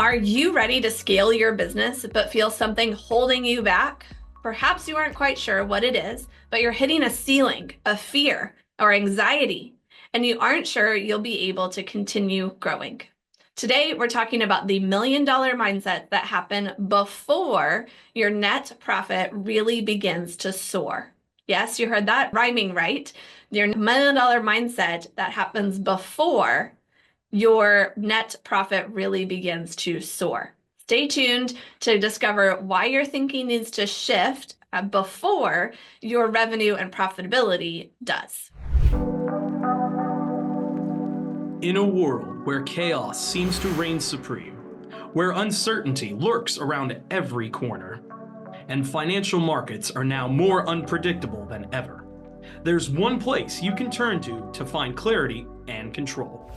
Are you ready to scale your business but feel something holding you back? Perhaps you aren't quite sure what it is, but you're hitting a ceiling, a fear, or anxiety, and you aren't sure you'll be able to continue growing. Today, we're talking about the $1 million mindset that happen before your net profit really begins to soar. Yes, you heard that rhyming right. Your $1 million mindset that happens before your net profit really begins to soar. Stay tuned to discover why your thinking needs to shift before your revenue and profitability does. In a world where chaos seems to reign supreme, where uncertainty lurks around every corner, and financial markets are now more unpredictable than ever, there's one place you can turn to find clarity and control.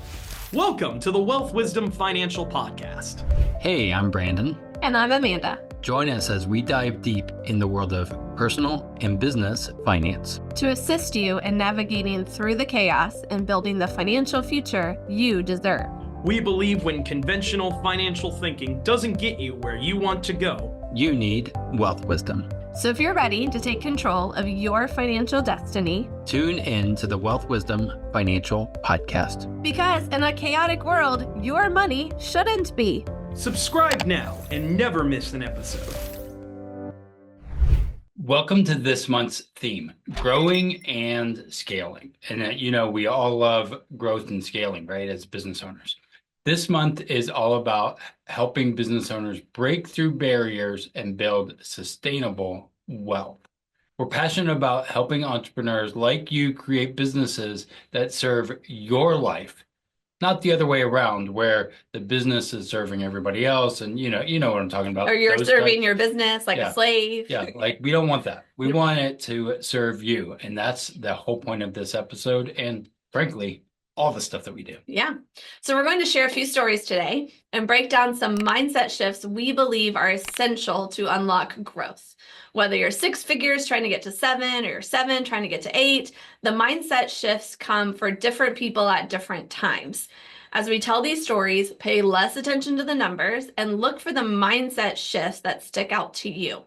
Welcome to the Wealth Wisdom Financial Podcast. Hey, I'm Brandon. And I'm Amanda. Join us as we dive deep in the world of personal and business finance to assist you in navigating through the chaos and building the financial future you deserve. We believe when conventional financial thinking doesn't get you where you want to go, you need wealth wisdom. So if you're ready to take control of your financial destiny, tune in to the Wealth Wisdom Financial Podcast. Because in a chaotic world, your money shouldn't be. Subscribe now and never miss an episode. Welcome to this month's theme, growing and scaling. And we all love growth and scaling, right, as business owners. This month is all about helping business owners break through barriers and build sustainable wealth. We're passionate about helping entrepreneurs like you create businesses that serve your life, not the other way around where the business is serving everybody else. And you know what I'm talking about. Or you're serving your business like a slave. Yeah, like we don't want that. We want it to serve you. And that's the whole point of this episode. And frankly, all the stuff that we do. Yeah. So we're going to share a few stories today and break down some mindset shifts we believe are essential to unlock growth. Whether you're 6 figures trying to get to 7 or you're 7 trying to get to 8, the mindset shifts come for different people at different times. As we tell these stories, pay less attention to the numbers and look for the mindset shifts that stick out to you.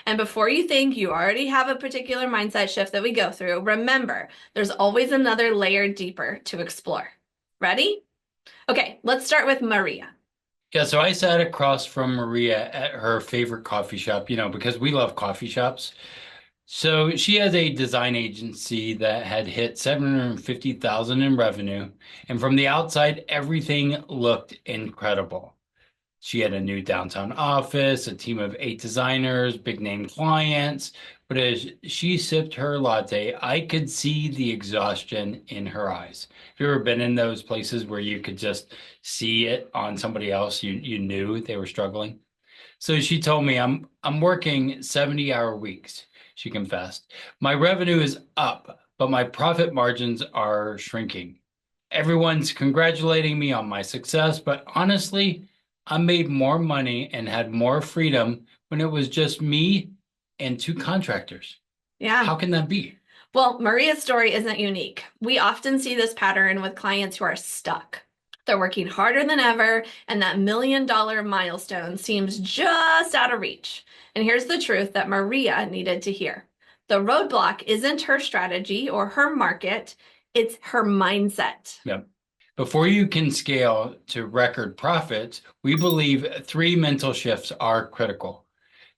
And before you think you already have a particular mindset shift that we go through, remember, there's always another layer deeper to explore. Ready? Okay, let's start with Maria. Yeah, so I sat across from Maria at her favorite coffee shop, because we love coffee shops. So she has a design agency that had hit $750,000 in revenue. And from the outside, everything looked incredible. She had a new downtown office, a team of 8 designers, big name clients. But as she sipped her latte, I could see the exhaustion in her eyes. Have you ever been in those places where you could just see it on somebody else? You knew they were struggling. So she told me, I'm working 70-hour weeks, she confessed. My revenue is up, but my profit margins are shrinking. Everyone's congratulating me on my success, but honestly, I made more money and had more freedom when it was just me and 2 contractors. Yeah. How can that be? Well, Maria's story isn't unique. We often see this pattern with clients who are stuck. They're working harder than ever, and that $1 million milestone seems just out of reach. And here's the truth that Maria needed to hear. The roadblock isn't her strategy or her market, it's her mindset. Yep. Before you can scale to record profits, we believe 3 mental shifts are critical.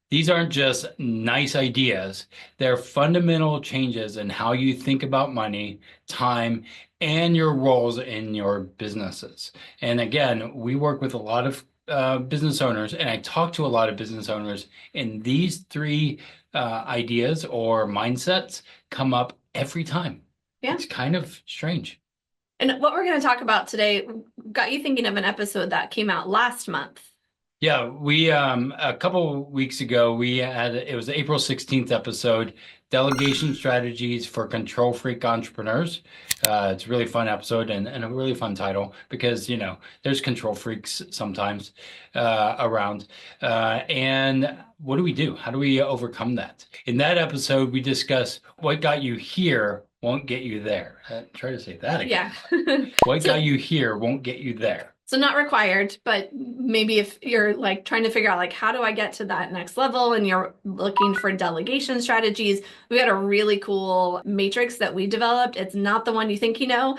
These aren't just nice ideas. They're fundamental changes in how you think about money, time, and your roles in your businesses. And again, we work with a lot of business owners, and I talk to a lot of business owners, and these 3 ideas or mindsets come up every time. Yeah. It's kind of strange. And what we're going to talk about today got you thinking of an episode that came out last month. Yeah, we a couple weeks ago, it was the April 16th episode, Delegation Strategies for Control Freak Entrepreneurs. It's a really fun episode and a really fun title because, there's control freaks sometimes around. And what do we do? How do we overcome that? In that episode, we discuss what got you here won't get you there. Try to say that again. Yeah. What got you here won't get you there. So not required, but maybe if you're like trying to figure out like how do I get to that next level and you're looking for delegation strategies, we got a really cool matrix that we developed. It's not the one you think you know.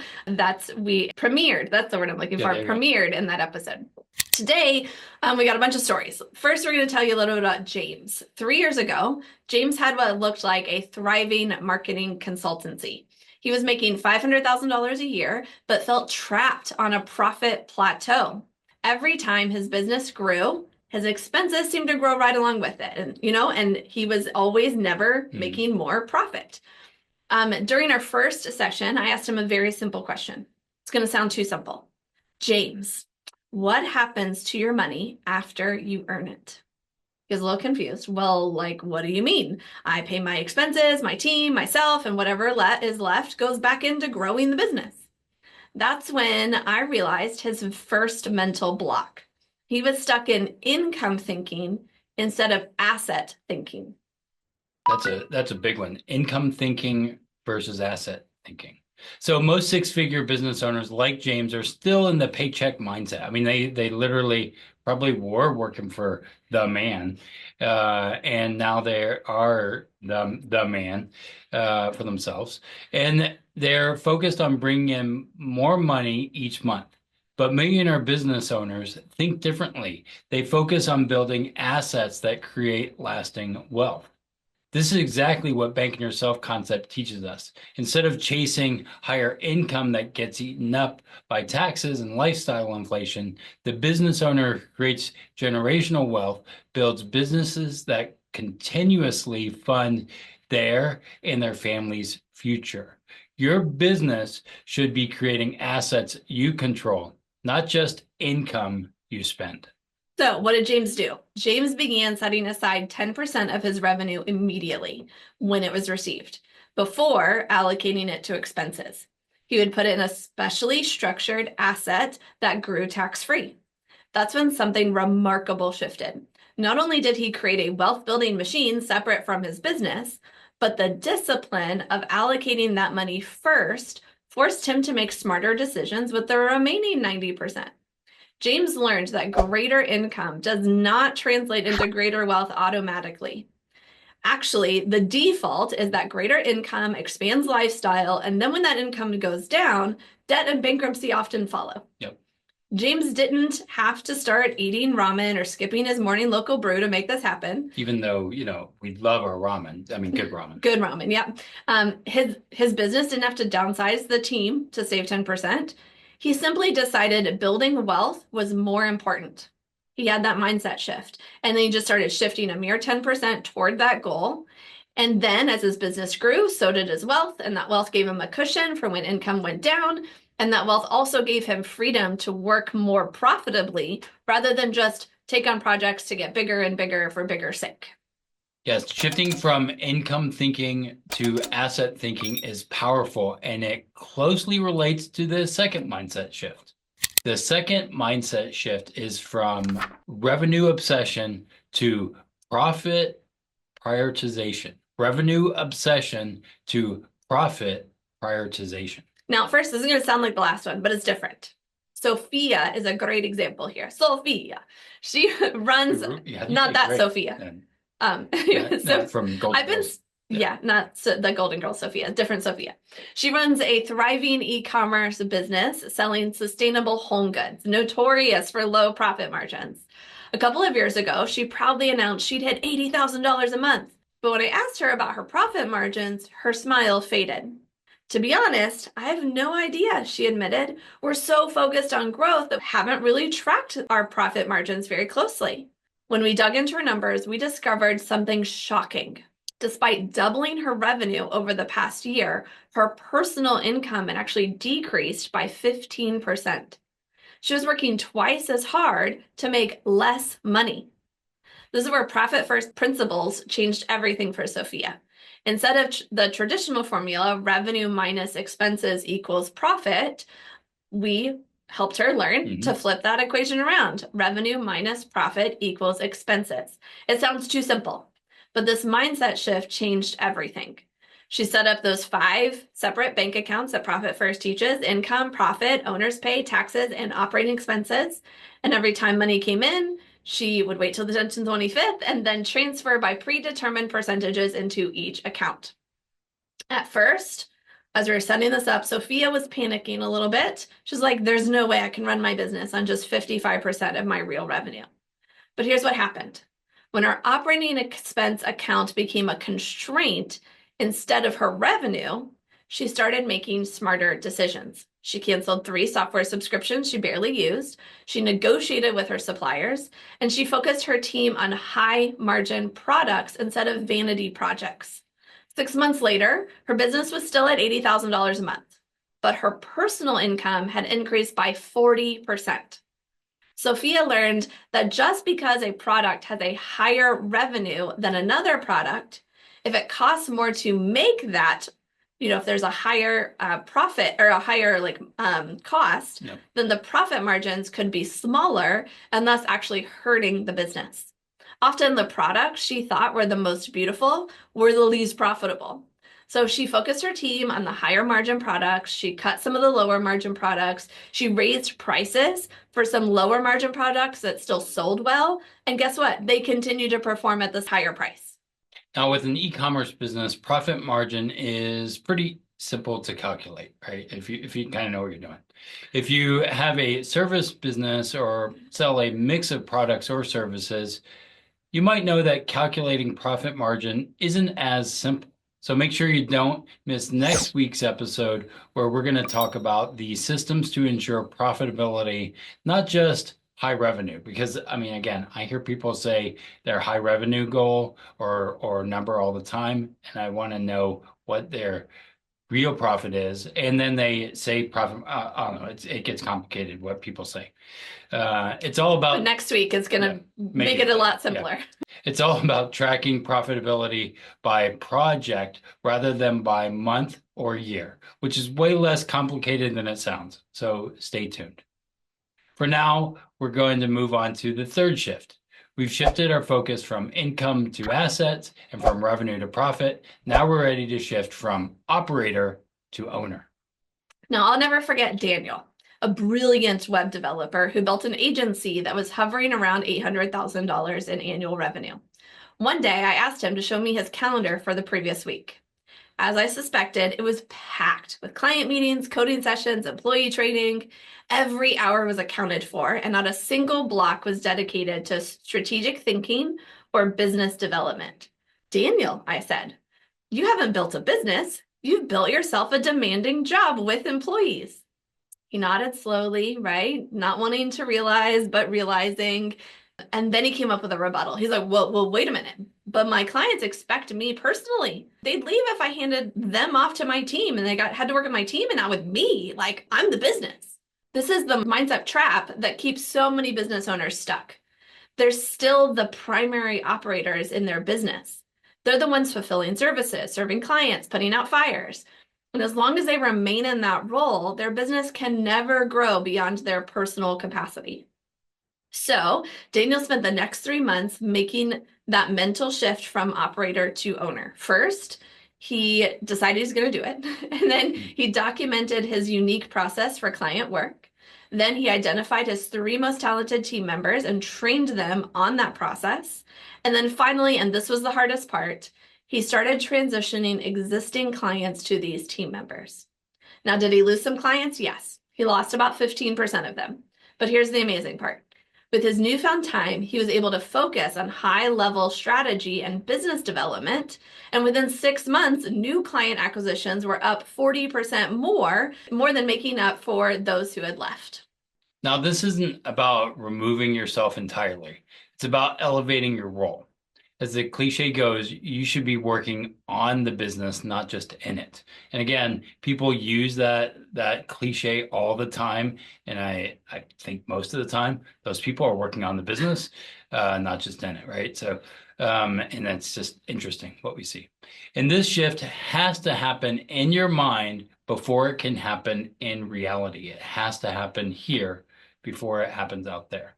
We premiered. That's the word I'm looking Yeah, for. there you go. Premiered in that episode. Today, we got a bunch of stories. First, we're going to tell you a little bit about James. 3 years ago, James had what looked like a thriving marketing consultancy. He was making $500,000 a year, but felt trapped on a profit plateau. Every time his business grew, his expenses seemed to grow right along with it. And he was always never making more profit. During our first session, I asked him a very simple question. It's going to sound too simple. James, what happens to your money after you earn it? He was a little confused. Well, like, what do you mean? I pay my expenses, my team, myself, and whatever is left goes back into growing the business. That's when I realized his first mental block. He was stuck in income thinking instead of asset thinking. That's a big one. Income thinking versus asset thinking. So most six-figure business owners like James are still in the paycheck mindset. I mean, they literally probably were working for the man, and now they are the man for themselves, and they're focused on bringing in more money each month. But millionaire business owners think differently. They focus on building assets that create lasting wealth. This is exactly what banking yourself concept teaches us. Instead of chasing higher income that gets eaten up by taxes and lifestyle inflation, the business owner creates generational wealth, builds businesses that continuously fund their and their family's future. Your business should be creating assets you control, not just income you spend. So what did James do? James began setting aside 10% of his revenue immediately when it was received, before allocating it to expenses. He would put it in a specially structured asset that grew tax-free. That's when something remarkable shifted. Not only did he create a wealth-building machine separate from his business, but the discipline of allocating that money first forced him to make smarter decisions with the remaining 90%. James learned that greater income does not translate into greater wealth automatically. Actually, the default is that greater income expands lifestyle, and then when that income goes down, debt and bankruptcy often follow. Yep. James didn't have to start eating ramen or skipping his morning local brew to make this happen. Even though, we love our ramen. I mean, good ramen. Good ramen, yeah. His business didn't have to downsize the team to save 10%. He simply decided building wealth was more important. He had that mindset shift. And then he just started shifting a mere 10% toward that goal. And then as his business grew, so did his wealth. And that wealth gave him a cushion for when income went down. And that wealth also gave him freedom to work more profitably rather than just take on projects to get bigger and bigger for bigger sake. Yes, shifting from income thinking to asset thinking is powerful, and it closely relates to the second mindset shift. The second mindset shift is from revenue obsession to profit prioritization. Revenue obsession to profit prioritization. Now, first, this is going to sound like the last one, but it's different. Sophia is a great example here. Sophia. She runs, not that great. Sophia. Not from Golden Girls. Not the Golden Girls Sophia, different Sophia. She runs a thriving e-commerce business selling sustainable home goods, notorious for low profit margins. A couple of years ago, she proudly announced she'd hit $80,000 a month. But when I asked her about her profit margins, her smile faded. To be honest, I have no idea, she admitted. We're so focused on growth that we haven't really tracked our profit margins very closely. When we dug into her numbers, we discovered something shocking. Despite doubling her revenue over the past year, her personal income had actually decreased by 15%. She was working twice as hard to make less money. This is where profit first principles changed everything for Sophia. Instead of the traditional formula, revenue minus expenses equals profit, we helped her learn to flip that equation around. Revenue minus profit equals expenses. It sounds too simple, but this mindset shift changed everything. She set up those 5 separate bank accounts that Profit First teaches: income, profit, owner's pay, taxes, and operating expenses. And every time money came in, she would wait till the 25th and then transfer by predetermined percentages into each account. At first, as we were setting this up, Sophia was panicking a little bit. She's like, there's no way I can run my business on just 55% of my real revenue. But here's what happened. When our operating expense account became a constraint instead of her revenue, she started making smarter decisions. She canceled 3 software subscriptions she barely used. She negotiated with her suppliers, and she focused her team on high margin products instead of vanity projects. 6 months later, her business was still at $80,000 a month, but her personal income had increased by 40%. Sophia learned that just because a product has a higher revenue than another product, if it costs more to make that, if there's a higher profit or a higher cost, Yep. then the profit margins could be smaller and thus actually hurting the business. Often the products she thought were the most beautiful were the least profitable. So she focused her team on the higher margin products. She cut some of the lower margin products. She raised prices for some lower margin products that still sold well. And guess what? They continue to perform at this higher price. Now, with an e-commerce business, profit margin is pretty simple to calculate, right? If you kind of know what you're doing. If you have a service business or sell a mix of products or services, you might know that calculating profit margin isn't as simple. So make sure you don't miss next week's episode, where we're going to talk about the systems to ensure profitability, not just high revenue. Because again, I hear people say their high revenue goal or number all the time, and I want to know what their real profit is. And then they say profit. I don't know. It gets complicated what people say. It's all about. But next week is going to make it a lot simpler. Yeah. It's all about tracking profitability by project rather than by month or year, which is way less complicated than it sounds. So stay tuned. For now, we're going to move on to the third shift. We've shifted our focus from income to assets and from revenue to profit. Now we're ready to shift from operator to owner. Now, I'll never forget Daniel, a brilliant web developer who built an agency that was hovering around $800,000 in annual revenue. One day, I asked him to show me his calendar for the previous week. As I suspected, it was packed with client meetings, coding sessions, employee training. Every hour was accounted for, and not a single block was dedicated to strategic thinking or business development. Daniel, I said, you haven't built a business. You've built yourself a demanding job with employees. He nodded slowly, right? Not wanting to realize, but realizing. And then he came up with a rebuttal. He's like, well, wait a minute. But my clients expect me personally. They'd leave if I handed them off to my team and they had to work with my team and not with me. Like, I'm the business. This is the mindset trap that keeps so many business owners stuck. They're still the primary operators in their business. They're the ones fulfilling services, serving clients, putting out fires. And as long as they remain in that role, their business can never grow beyond their personal capacity. So Daniel spent the next 3 months making that mental shift from operator to owner. First, he decided he's going to do it. And then he documented his unique process for client work. Then he identified his 3 most talented team members and trained them on that process. And then finally, and this was the hardest part, he started transitioning existing clients to these team members. Now, did he lose some clients? Yes. He lost about 15% of them. But here's the amazing part. With his newfound time, he was able to focus on high-level strategy and business development. And within 6 months, new client acquisitions were up 40% more than making up for those who had left. Now, this isn't about removing yourself entirely. It's about elevating your role. As the cliche goes, you should be working on the business, not just in it. And again, people use that cliche all the time. And I think most of the time, those people are working on the business, not just in it, right? So, and that's just interesting what we see. And this shift has to happen in your mind before it can happen in reality. It has to happen here before it happens out there.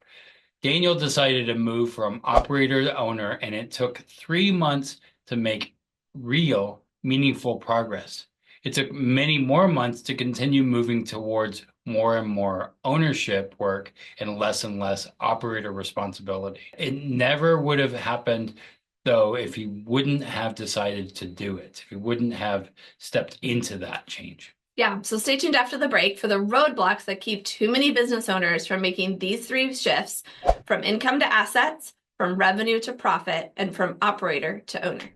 Daniel decided to move from operator to owner, and it took 3 months to make real meaningful progress. It took many more months to continue moving towards more and more ownership work and less operator responsibility. It never would have happened, though, if he wouldn't have decided to do it, if he wouldn't have stepped into that change. Yeah, so stay tuned after the break for the roadblocks that keep too many business owners from making these 3 shifts from income to assets, from revenue to profit, and from operator to owner.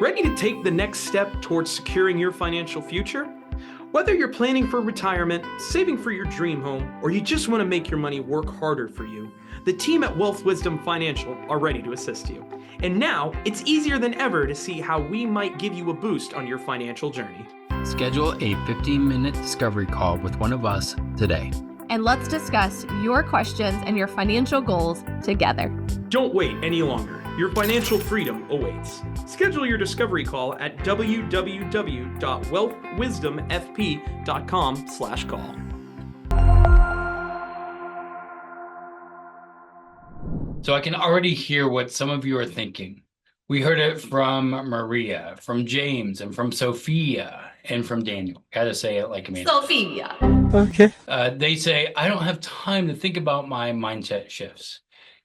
Ready to take the next step towards securing your financial future? Whether you're planning for retirement, saving for your dream home, or you just want to make your money work harder for you, the team at Wealth Wisdom Financial are ready to assist you. And now, it's easier than ever to see how we might give you a boost on your financial journey. Schedule a 15-minute discovery call with one of us today. And let's discuss your questions and your financial goals together. Don't wait any longer. Your financial freedom awaits. Schedule your discovery call at www.wealthwisdomfp.com/call. So I can already hear what some of you are thinking. We heard it from Maria, from James, and from Sophia, and from Daniel. Gotta say it like me. Sophia. Okay. They say, I don't have time to think about my mindset shifts.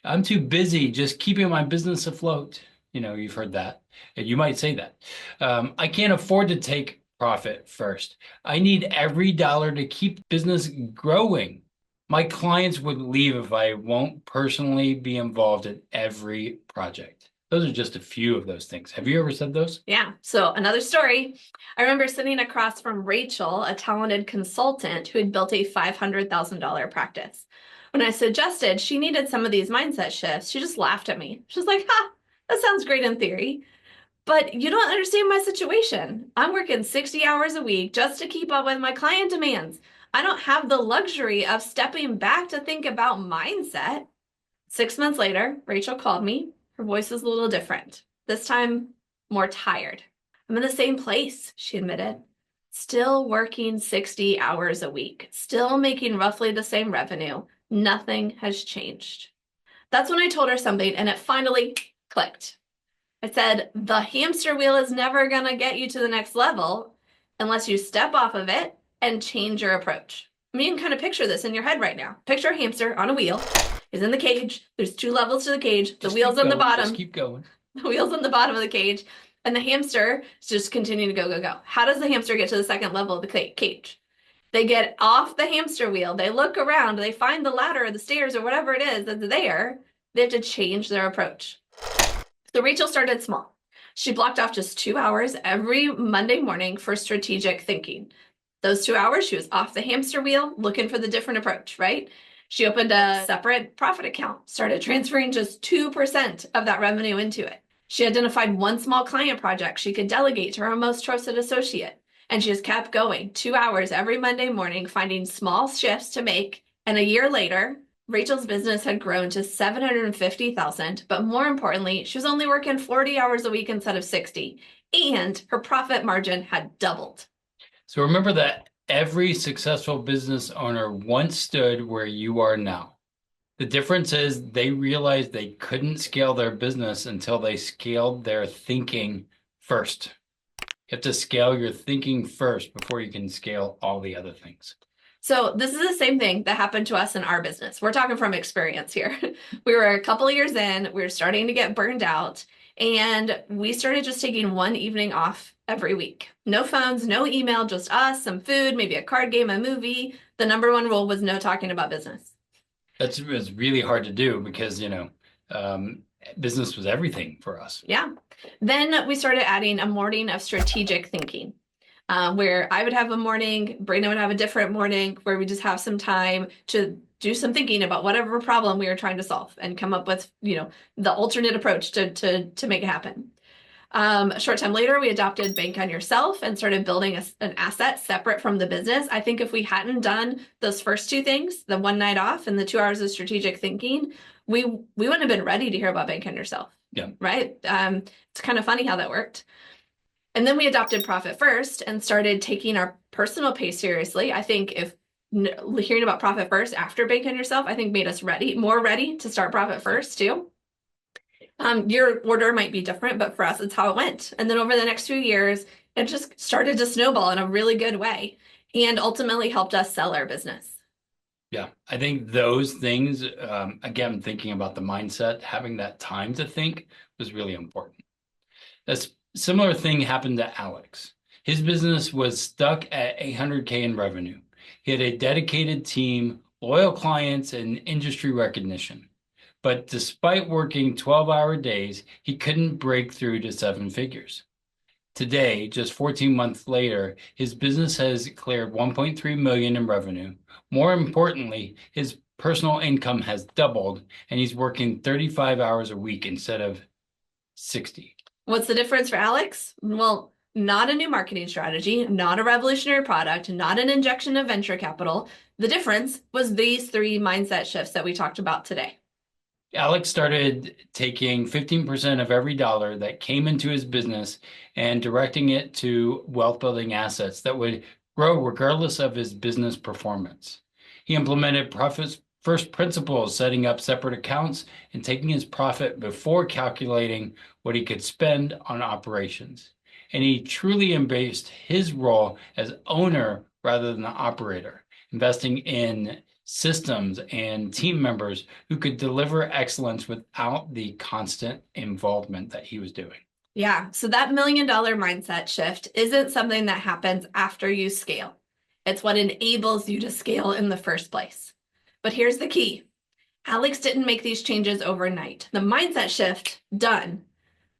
I'm too busy just keeping my business afloat. You know, you've heard that. And you might say that. I can't afford to take profit first. I need every dollar to keep business growing. My clients would leave if I won't personally be involved in every project. Those are just a few of those things. Have you ever said those? Yeah. So another story. I remember sitting across from Rachel, a talented consultant who had built a $500,000 practice. When I suggested she needed some of these mindset shifts, she just laughed at me. She's like, ha, that sounds great in theory, but you don't understand my situation. I'm working 60 hours a week just to keep up with my client demands. I don't have the luxury of stepping back to think about mindset. 6 months later, Rachel called me. Her voice is a little different, this time more tired. I'm in the same place, she admitted. Still working 60 hours a week, still making roughly the same revenue. Nothing has changed. That's when I told her something and it finally clicked. I said, the hamster wheel is never going to get you to the next level unless you step off of it and change your approach. I mean, you can kind of picture this in your head right now. Picture a hamster on a wheel. He's in the cage. There's 2 levels to the cage. The wheel's on the bottom. Just keep going. The wheel's on the bottom of the cage. And the hamster is just continuing to go, go, go. How does the hamster get to the second level of the cage? They get off the hamster wheel. They look around. They find the ladder or the stairs or whatever it is that's there. They have to change their approach. So Rachel started small. She blocked off just 2 hours every Monday morning for strategic thinking. Those 2 hours, she was off the hamster wheel looking for the different approach, right? She opened a separate profit account, started transferring just 2% of that revenue into it. She identified one small client project she could delegate to her most trusted associate. And she just kept going 2 hours every Monday morning, finding small shifts to make. And a year later, Rachel's business had grown to $750,000, but more importantly, she was only working 40 hours a week instead of 60, and her profit margin had doubled. So remember that every successful business owner once stood where you are now. The difference is they realized they couldn't scale their business until they scaled their thinking first. You have to scale your thinking first before you can scale all the other things. So this is the same thing that happened to us in our business. We're talking from experience here. We were a couple of years in, we were starting to get burned out, and we started just taking one evening off every week. No phones, no email, just us, some food, maybe a card game, a movie. The number one rule was no talking about business. It's really hard to do because, business was everything for us. Yeah. Then we started adding a morning of strategic thinking. Where I would have a morning, Brandon would have a different morning, where we just have some time to do some thinking about whatever problem we were trying to solve and come up with, the alternate approach to make it happen. A short time later, we adopted Bank on Yourself and started building an asset separate from the business. I think if we hadn't done those first 2 things, the one night off and the 2 hours of strategic thinking, we wouldn't have been ready to hear about Bank on Yourself. Yeah. Right? It's kind of funny how that worked. And then we adopted Profit First and started taking our personal pay seriously. I think if hearing about Profit First after Bank on Yourself, I think made us more ready to start Profit First too. Your order might be different, but for us, it's how it went. And then over the next few years, it just started to snowball in a really good way and ultimately helped us sell our business. Yeah, I think those things, again, thinking about the mindset, having that time to think was really important. A similar thing happened to Alex. His business was stuck at 800K in revenue. He had a dedicated team, loyal clients, and industry recognition. But despite working 12-hour days, he couldn't break through to 7 figures. Today, just 14 months later, his business has cleared 1.3 million in revenue. More importantly, his personal income has doubled, and he's working 35 hours a week instead of 60. What's the difference for Alex? Well, not a new marketing strategy, not a revolutionary product, not an injection of venture capital. The difference was these 3 mindset shifts that we talked about today. Alex started taking 15% of every dollar that came into his business and directing it to wealth building assets that would grow regardless of his business performance. He implemented profit first principles, setting up separate accounts and taking his profit before calculating what he could spend on operations. And he truly embraced his role as owner rather than the operator, investing in systems and team members who could deliver excellence without the constant involvement that he was doing. Yeah, so that $1 million mindset shift isn't something that happens after you scale. It's what enables you to scale in the first place. But here's the key. Alex didn't make these changes overnight. The mindset shift, done.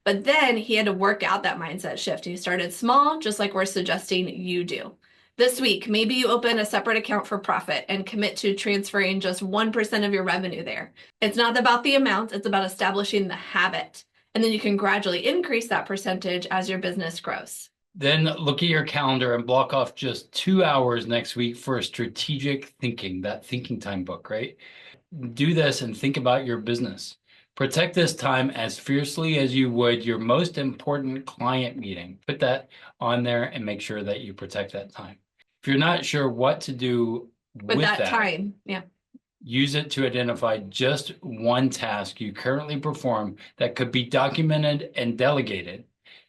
But then he had to work out that mindset shift. He started small, just like we're suggesting you do. This week, maybe you open a separate account for profit and commit to transferring just 1% of your revenue there. It's not about the amount, it's about establishing the habit. And then you can gradually increase that percentage as your business grows. Then look at your calendar and block off just 2 hours next week for strategic thinking, that thinking time book, right? Do this and think about your business. Protect this time as fiercely as you would your most important client meeting. Put that on there and make sure that you protect that time. If you're not sure what to do with that time, use it to identify just one task you currently perform that could be documented and delegated.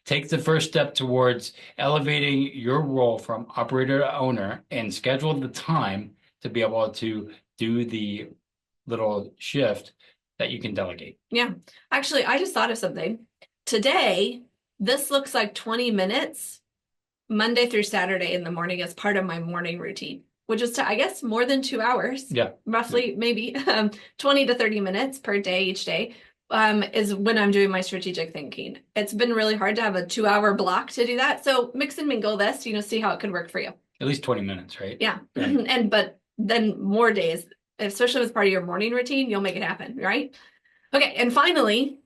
Take the first step towards elevating your role from operator to owner and schedule the time to be able to do the little shift that you can delegate. Yeah, actually, I just thought of something. Today, this looks like 20 minutes Monday through Saturday in the morning as part of my morning routine, which is, I guess, more than 2 hours. Yeah. Roughly, maybe 20 to 30 minutes per day each day is when I'm doing my strategic thinking. It's been really hard to have a 2-hour block to do that. So mix and mingle this, see how it could work for you. At least 20 minutes, right? Yeah. Right. But then more days, especially as part of your morning routine, you'll make it happen, right? Okay. And finally,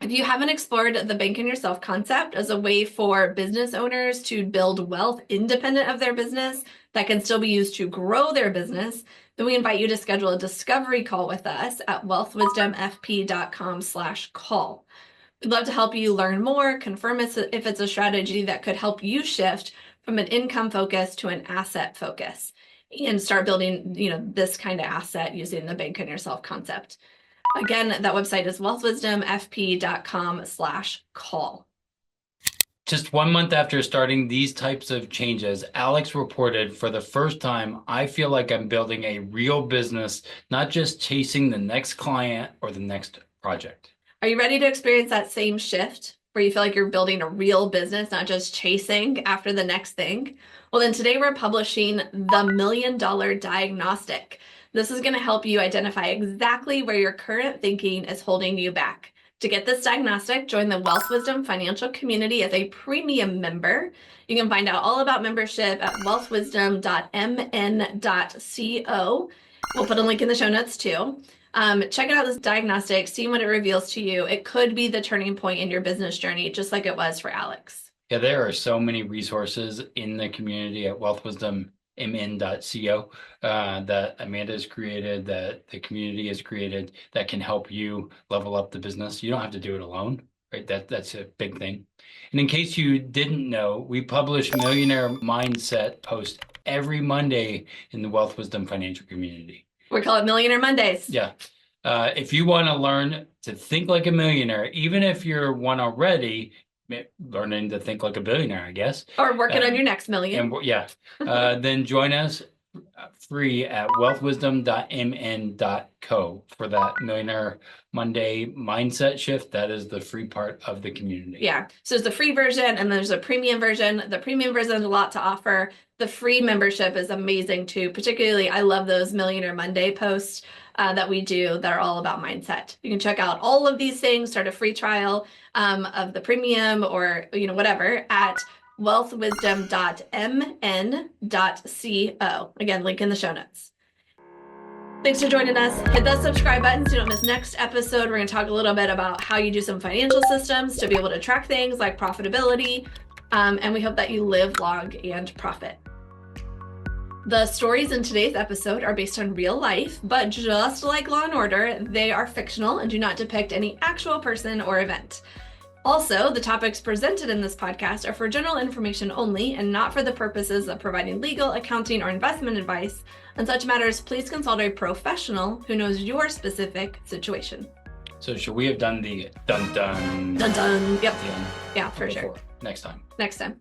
if you haven't explored the bank on yourself concept as a way for business owners to build wealth independent of their business that can still be used to grow their business, then we invite you to schedule a discovery call with us at wealthwisdomfp.com/call. We'd love to help you learn more, confirm if it's a strategy that could help you shift from an income focus to an asset focus and start building, this kind of asset using the bank on yourself concept. Again, that website is wealthwisdomfp.com/call. Just 1 month after starting these types of changes, Alex reported, for the first time, I feel like I'm building a real business, not just chasing the next client or the next project. Are you ready to experience that same shift where you feel like you're building a real business, not just chasing after the next thing? Well, then today we're publishing the $1 Million Diagnostic. This is going to help you identify exactly where your current thinking is holding you back. To get this diagnostic, join the Wealth Wisdom financial community as a premium member. You can find out all about membership at wealthwisdom.mn.co. We'll put a link in the show notes too. Check out this diagnostic, see what it reveals to you. It could be the turning point in your business journey, just like it was for Alex. Yeah, there are so many resources in the community at wealthwisdommn.co that Amanda has created, that the community has created, that can help you level up the business. You don't have to do it alone, right? That's a big thing. And in case you didn't know, we publish Millionaire Mindset posts every Monday in the Wealth Wisdom Financial Community. We call it Millionaire Mondays. Yeah. If you want to learn to think like a millionaire, even if you're one already, learning to think like a billionaire, I guess. Or working on your next million. And then join us free at wealthwisdom.mn.co for that Millionaire Monday mindset shift. That is the free part of the community. Yeah. So there's the free version and there's a premium version. The premium version has a lot to offer. The free membership is amazing too. Particularly, I love those Millionaire Monday posts that we do that are all about mindset. You can check out all of these things, start a free trial of the premium or, whatever at wealthwisdom.mn.co. Again, link in the show notes. Thanks for joining us. Hit that subscribe button so you don't miss next episode. We're going to talk a little bit about how you do some financial systems to be able to track things like profitability. And we hope that you live long and profit. The stories in today's episode are based on real life, but just like Law & Order, they are fictional and do not depict any actual person or event. Also, the topics presented in this podcast are for general information only and not for the purposes of providing legal, accounting, or investment advice. On such matters, please consult a professional who knows your specific situation. So should we have done the dun-dun? Dun-dun. Yep. Yeah, Yeah, for sure. Next time. Next time.